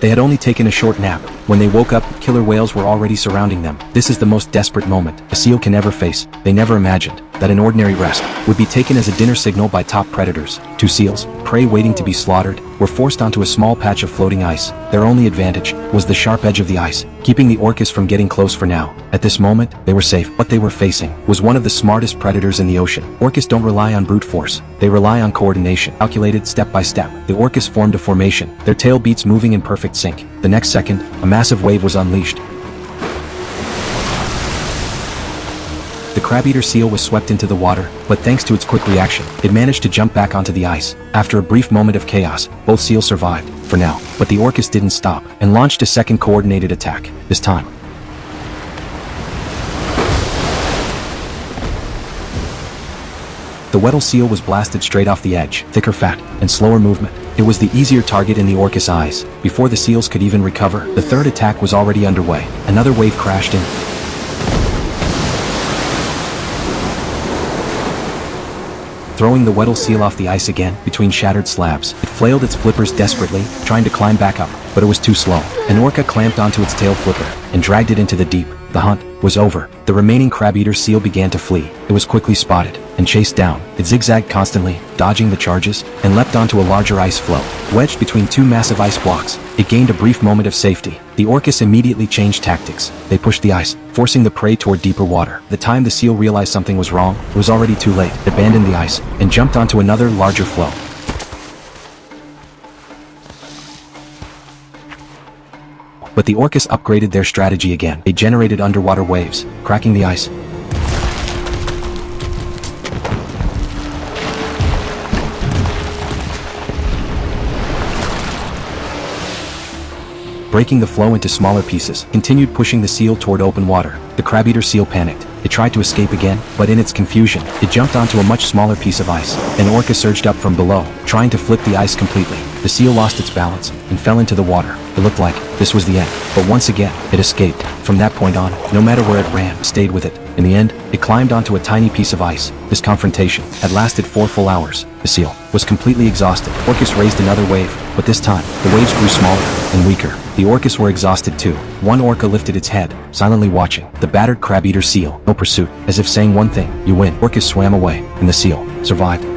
They had only taken a short nap. When they woke up, killer whales were already surrounding them. This is the most desperate moment a seal can ever face. They never imagined that an ordinary rest would be taken as a dinner signal by top predators. Two seals, prey waiting to be slaughtered, were forced onto a small patch of floating ice. Their only advantage was the sharp edge of the ice, keeping the orcas from getting close for now. At this moment, they were safe. What they were facing was one of the smartest predators in the ocean. Orcas don't rely on brute force. They rely on coordination, calculated step by step. The orcas formed a formation, their tail beats moving in perfect sync. The next second, a massive wave was unleashed. The crab-eater seal was swept into the water, but thanks to its quick reaction, it managed to jump back onto the ice. After a brief moment of chaos, both seals survived, for now. But the orcas didn't stop, and launched a second coordinated attack. This time, the Weddell seal was blasted straight off the edge. Thicker fat, and slower movement. It was the easier target in the orcas' eyes. Before the seals could even recover, the third attack was already underway. Another wave crashed in, throwing the Weddell seal off the ice again between shattered slabs. It flailed its flippers desperately, trying to climb back up, but it was too slow. An orca clamped onto its tail flipper and dragged it into the deep. The hunt was over. The remaining crab-eater seal began to flee. It was quickly spotted and chased down. It zigzagged constantly, dodging the charges, and leapt onto a larger ice floe. Wedged between two massive ice blocks, it gained a brief moment of safety. The orcas immediately changed tactics. They pushed the ice, forcing the prey toward deeper water. The time the seal realized something was wrong, it was already too late. It abandoned the ice and jumped onto another, larger floe. But the orcas upgraded their strategy again. They generated underwater waves, cracking the ice, breaking the floe into smaller pieces, continued pushing the seal toward open water. The crab-eater seal panicked. It tried to escape again, but in its confusion, it jumped onto a much smaller piece of ice. An orca surged up from below, trying to flip the ice completely. The seal lost its balance and fell into the water. It looked like this was the end, but once again, it escaped. From that point on, no matter where it ran, it stayed with it. In the end, it climbed onto a tiny piece of ice. This confrontation had lasted 4 full hours. The seal was completely exhausted. Orcas raised another wave, but this time, the waves grew smaller and weaker. The orcas were exhausted too. One orca lifted its head, silently watching the battered crab-eater seal. No pursuit, as if saying one thing, you win. Orcas swam away, and the seal survived.